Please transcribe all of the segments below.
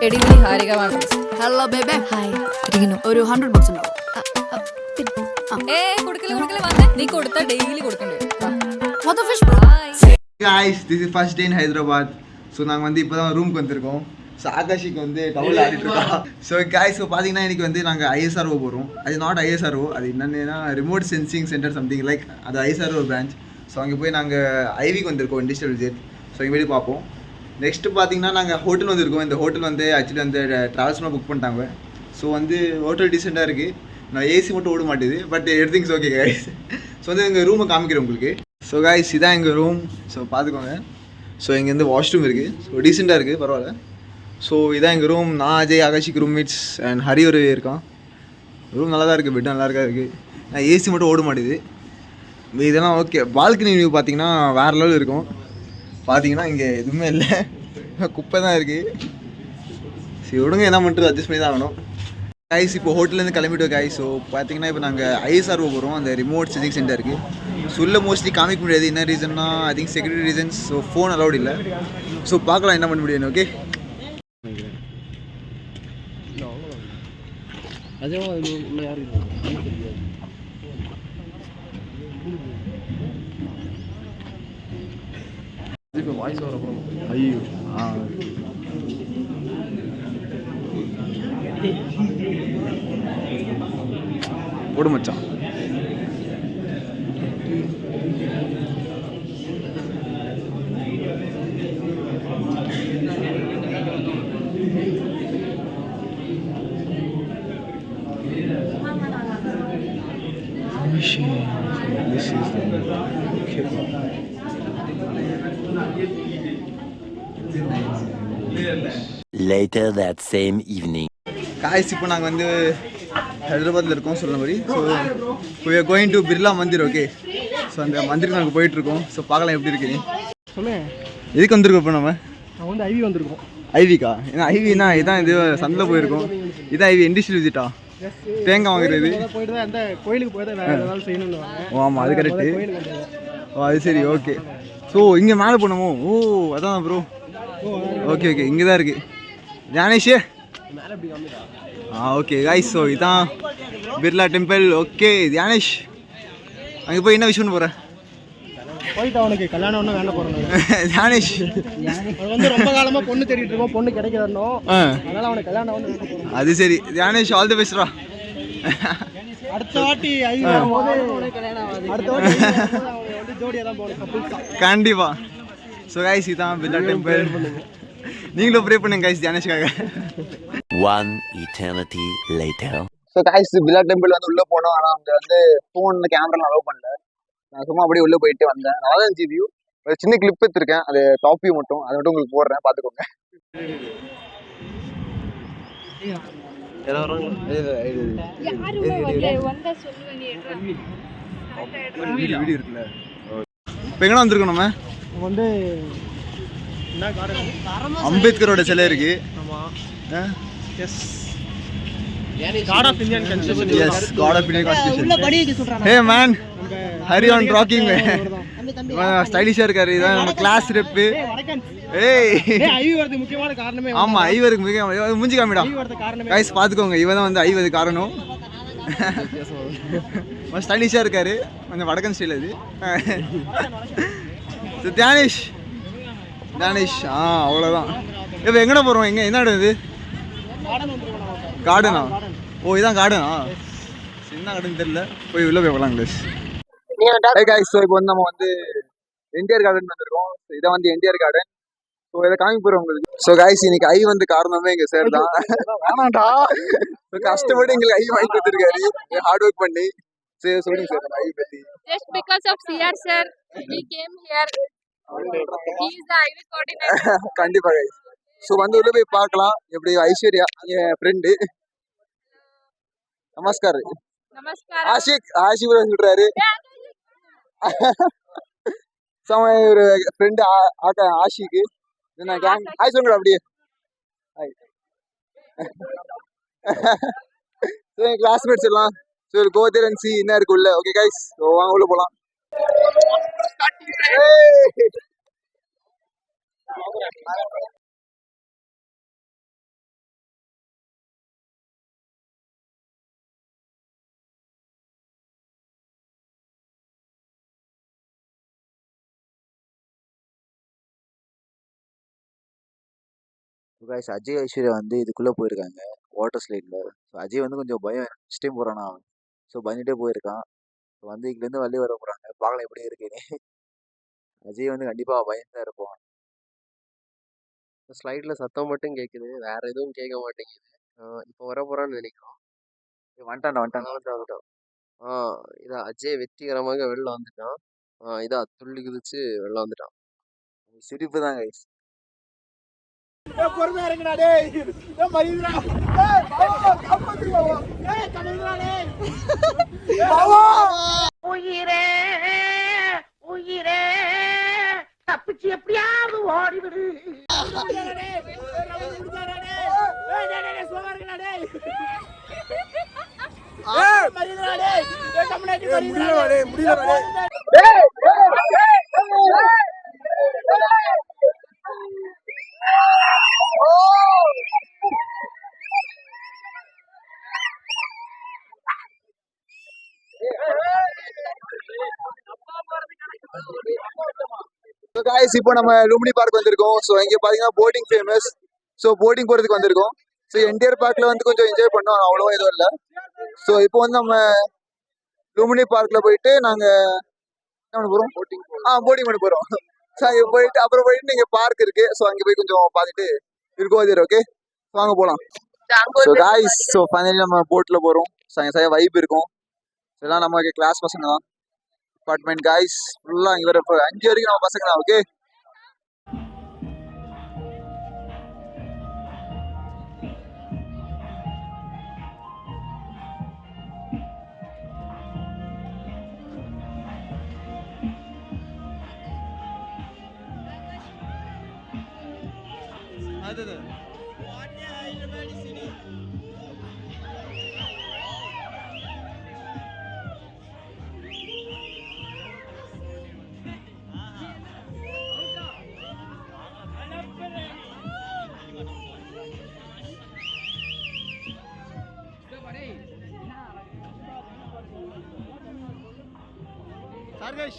എടിനി Harika വാണ്ടസ്. Hello ബേബേ. Hi. ഇരിക്കുന്നു. ഒരു 100 bucks ഉണ്ടാവും. കൊടുക്കല് വന്നേ. നീ കൊടുത്താ ഡെയിലി കൊടുക്കണ്ടേ? What the fish bro? Guys, this is first day in Hyderabad. So நாங்கள் வந்து இப்போ தான் ரூமுக்கு வந்திருக்கோம். ஸோ ஆகாஷிக்கு வந்து டவுல் ஆடிட்டு இருக்கோம். ஸோ guys, ஸோ பார்த்தீங்கன்னா இன்றைக்கி வந்து நாங்கள் ஐஎஸ்ஆர்ஓ போகிறோம். அது நாட் ஐஎஸ்ஆர்ஓ, அது என்னென்னா remote sensing centre something like அது ஐஎஸ்ஆர்ஓ பிரான்ச். ஸோ அங்கே போய் நாங்கள் ஐவிக்கு வந்திருக்கோம், இண்டஸ்ட்ரியல் விசிட். ஸோ இங்கே போய் பார்ப்போம். நெக்ஸ்ட்டு பார்த்தீங்கன்னா நாங்கள் ஹோட்டல் வந்திருக்கோம். இந்த ஹோட்டல் வந்து ஆக்சுவலி வந்து ட்ராவல்ஸ்லாம் புக் பண்ணிட்டாங்க. ஸோ வந்து ஹோட்டல் டீசெண்டாக இருக்குது. நான் ஏசி மட்டும் ஓட மாட்டேது, but everything's okay guys. So வந்து எங்கள் ரூமை காமிக்கிறேன் உங்களுக்கு. ஸோ கைஸ், இதான் எங்கள் ரூம். ஸோ பார்த்துக்கோங்க. ஸோ இங்கேருந்து வாஷ்ரூம் இருக்குது. ஸோ டீசெண்டாக இருக்குது, பரவாயில்ல. ஸோ இதான் எங்கள் ரூம். நான் Ajay, Akashic roommates and Hari ஒரு இருக்கான். ரூம் நல்லா தான் இருக்குது, பெட் நல்லா இருக்கா இருக்குது. நான் ஏசி மட்டும் ஓட மாட்டேது. இதெல்லாம் ஓகே. பால்கனி வியூ பார்த்தீங்கன்னா வேறு லெவல் இருக்கும். பார்த்தீங்கன்னா இங்கே எதுவுமே இல்லை, குப்பை தான் இருக்குது. சரி விடுங்க, என்ன பண்ணுறது, அட்ஜஸ்ட் பண்ணி தான் ஆகணும். கைஸ் இப்போ ஹோட்டல்லேருந்து கிளம்பிட்டோம் கைஸ். ஸோ பார்த்தீங்கன்னா இப்போ நாங்கள் ஐஎஸ்ஆர்ஓ போகிறோம், அந்த ரிமோட் சென்சிங் சென்டருக்கு. சொல்ல மோஸ்ட்லி காமிக்க முடியாது, என்ன ரீசன்னா I think security reasons. So phone allowed இல்லை. ஸோ பார்க்கலாம் என்ன பண்ண முடியும். ஓகே ஐயோ போடு மச்சான். Later that same evening. Guys இப்போ நாங்கள் வந்து ஹைதராபாத்தில் இருக்கோம் சொன்ன மாதிரி. So we are going to Birla Mandir. Okay, so அந்த மந்திருக்கு நாங்கள் போயிட்டுருக்கோம். ஸோ பார்க்கலாம் எப்படி இருக்கு. சொல்லுங்கள், எதுக்கு வந்திருக்கோம் இப்போ நம்ம? நான் வந்து ஐவி வந்திருக்கோம். ஐவிக்கா? ஏன்னா ஐவினா இதான், இது சந்தில் போயிருக்கோம். இதான் ஐவி இண்டஸ்ட்ரியல் விசிட்டா, தேங்காய் வாங்குறது. போயிட்டு தான் அந்த கோயிலுக்கு போய் தான் வேறு ஏதாவது செய்யணும்னு. ஓ ஆமாம், அது கரெக்டு. ஓ அது சரி, ஓகே. ஸோ இங்கே மேலே போனோமோ? ஓ அதான் ப்ரோ. ஓகே ஓகே, இங்கே தான் இருக்குது ஜானேஷ். ஓகே கைஸ், ஸோ இதான் பிர்லா டெம்பிள். ஓகே ஜானேஷ், அங்கே போய் என்ன விஷயம் பண்ண போகிறேன்? போயிட்டு அவனுக்கு கல்யாணம் ஒன்றும் வேண்ட போகிறோம். ஜானேஷ் அது வந்து ரொம்ப காலமாக பொண்ணு தேடிட்டு இருக்கோம், பொண்ணு கிடைக்கிறோம். அதனால அவனுக்கு கல்யாணம் வந்து வேண்ட போகிறோம். அது சரி ஜானேஷ், ஆல் தி பெஸ்ட்ரா. அடுத்த வாட்டி ஐவி வரும்போது அடுத்த வாட்டி வந்து ஜோடியாக தான் போகணும் கண்டிப்பாக. ஸோ கைஸ், இதான் பிர்லா டெம்பிள். நீங்களும் ப்ரே பண்ணுங்க கைஸ் ஜானேஷ்காக. One eternity later. So guys, Birla temple வந்து உள்ளே போனோம். ஆனால் அங்கே வந்து ஃபோன் கேமரா அலோவ் பண்ணல. நான் சும்மா அப்படியே உள்ளே போயிட்டு வந்தேன். நல்லா தான் இருந்துச்சு வியூ. ஒரு சின்ன கிளிப் எடுத்துருக்கேன், அது டாப் வியூ மட்டும், அதை மட்டும் உங்களுக்கு போடுறேன், பார்த்துக்கோங்க. வீடு இருக்குல்ல. இப்போ எங்கே வந்திருக்கோம் நம்ம? வந்து அம்பேத்கரோட சிலை இருக்கு. Yes, God of Indian Constitution. Yes, God of Indian Constitution. Hey man, hurry on rocking. ஸ்டைலிஷா இருக்காரு. இதான் நம்ம கிளாஸ் ரெப். ஏய் ஐவி வரது முக்கியமான காரணமே. ஆமா, ஐவருக்கு முக்கியமான மூஞ்சி காமிடா கைஸ், பாத்துக்கோங்க. இவன் தான் வந்து ஐவது காரணம். ஸ்டைலிஷா இருக்காரு, கொஞ்சம் வடக்கன் ஸ்டைல் அது. தியானேஷ் அவ்வளோதான். இப்போ எங்கடா போகிறோம்? என்ன இடம் இது? கார்டனா? ஓ இதான் கார்டனா? என்ன கார்டன் தெரியல, போய் உள்ளே போய் போகலாம் கைஸ். ஸோ இப்போ வந்து நம்ம வந்து என்டிஆர் கார்டன் வந்திருக்கோம். இதான் வந்து என்டிஆர் கார்டன். ஸோ இதை காமிக்க போகிறோம் உங்களுக்கு. ஸோ கைஸ், இன்னைக்கு ஐ வந்து காரணமே எங்கள் சார் தான். வேணாண்டா, கஷ்டப்பட்டு எங்களுக்கு ஐ வாங்கி கொடுத்துருக்காரு, ஹார்ட் ஒர்க் பண்ணி. சரி சொல்லுங்க சார், ஐ பற்றி. Just because of CR sir, we came here. He is the IV coordinator. கண்டிப்பா கைஸ். ஸோ வந்து உள்ள போய் பார்க்கலாம். எப்படி ஐஸ்வர்யா என் ஃப்ரெண்டு. நமஸ்கார். ஆஷிக் சொல்றாரு. ஒரு ஃப்ரெண்டு ஆஷிக்கு. ஹாய் சொல்லுங்க அப்படியே. கிளாஸ்மேட்ஸ் எல்லாம். So go there and see என்ன இருக்கு உள்ள. ஓகே கைஸ், ஸோ வாங்க உள்ள போகலாம். guys, அஜய் ஐஸ்வர்யா வந்து இதுக்குள்ளே போயிருக்காங்க வாட்டர் ஸ்லைடில். ஸோ அஜய் வந்து கொஞ்சம் பயம், ஃபஸ்ட் டைம் போகிறானா அவன். ஸோ பயந்துட்டே போயிருக்கான். ஸோ வந்து இதுலேருந்து வெளியே வர போகிறாங்க, பார்க்கலாம் எப்படி இருக்குன்னு. அஜய் வந்து கண்டிப்பாக பயந்து தான் இருப்பான். ஸ்லைட்ல சத்தம் மட்டும் கேட்குது, வேற எதுவும் கேட்க மாட்டேங்குது. இப்போ வர போறான்னு நினைக்கிறோம். வந்துட்டான். இதான் அஜய் வெற்றிகரமாக வெளில வந்துட்டான். இதான் துள்ளி குதிச்சு வெளில வந்துட்டான். சிரிப்பு தான் கைஸ். பொறுமையா இருக்குடா டேய். டேய் மரியுதுடா. டேய் பாவா காப்பாத்து பாவா. டேய் கமல்டா டேய். பாவா உயிரே உயிரே தப்பிச்சு எப்படியாவது ஓடிவிடு. ஸோ காய்ஸ் இப்போ நம்ம லும்பினி பார்க் வந்திருக்கோம். ஸோ இங்கே பார்த்தீங்கன்னா போட்டிங் ஃபேமஸ். ஸோ போட்டிங் போகிறதுக்கு வந்திருக்கோம். ஸோ என்டிஆர் பார்க்கில் வந்து கொஞ்சம் என்ஜாய் பண்ணோம், அவ்வளோவா எதுவும் இல்லை. ஸோ இப்போ வந்து நம்ம லும்பினி பார்க்கில் போயிட்டு நாங்கள் என்ன பண்ண போகிறோம், போட்டிங் பண்ண போகிறோம். ஸோ அங்கே போயிட்டு அப்புறம் போயிட்டு இங்கே பார்க் இருக்கு. ஸோ அங்கே போய் கொஞ்சம் பார்த்துட்டு இருக்கோம். அது ஓகே, வாங்க போகலாம். ஸோ காய்ஸ், ஸோ ஃபைனலி நம்ம போட்டில் போகிறோம். ஸோ அங்கே சரியாக வைப் இருக்கும். இதெல்லாம் நமக்கு கிளாஸ் பசங்க தான், டிபார்ட்மெண்ட் காய்ஸ் ஃபுல்லாக இங்கே வர 5 வரைக்கும் நம்ம பசங்க தான். ஓகே, சர்வேஷ்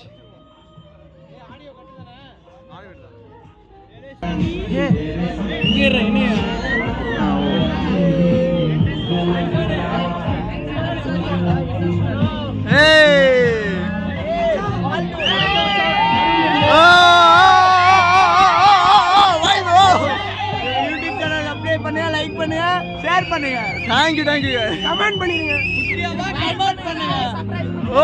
ஆடியோ கட்டுதானே? ஆடியோ கட்டுதா? இங்கே இரு இனி. யூடியூப் சேனல் அப்ளை பண்ணுங்க, லைக் பண்ணுங்க, ஷேர் பண்ணுங்க. தேங்க்யூ கமெண்ட் பண்ணிடுங்க. கமெண்ட் பண்ணுங்க. ஓ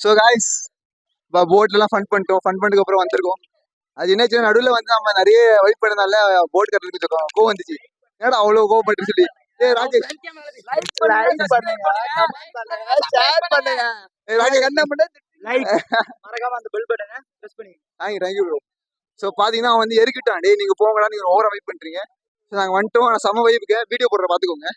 ஸோ காய்ஸ், இப்போ போட்லாம் ஃபன் பண்ணிட்டோம். ஃபன் பண்ணதுக்கு அப்புறம் வந்திருக்கோம். அது என்னாச்சு, நடுவில் வந்து நம்ம நிறைய வெயிட் பண்ணனால போட் கட்டுறதுக்கு கொஞ்சம் கோவம் வந்துச்சு. ஏன்னா அவ்வளோ கோவப்பட்டு சொல்லி ராஜேஷ் தேங்க்யூ ப்ரோ. ஸோ பார்த்தீங்கன்னா அவன் வந்து எரிக்கிட்டான், டே நீங்கள் போங்கடா, நீங்கள் ஓவரா வெயிட் பண்ணுறீங்க. ஸோ நாங்கள் வந்துட்டோம். நான் செம்ம வைப்புக்கு வீடியோ போடுற பார்த்துக்கோங்க.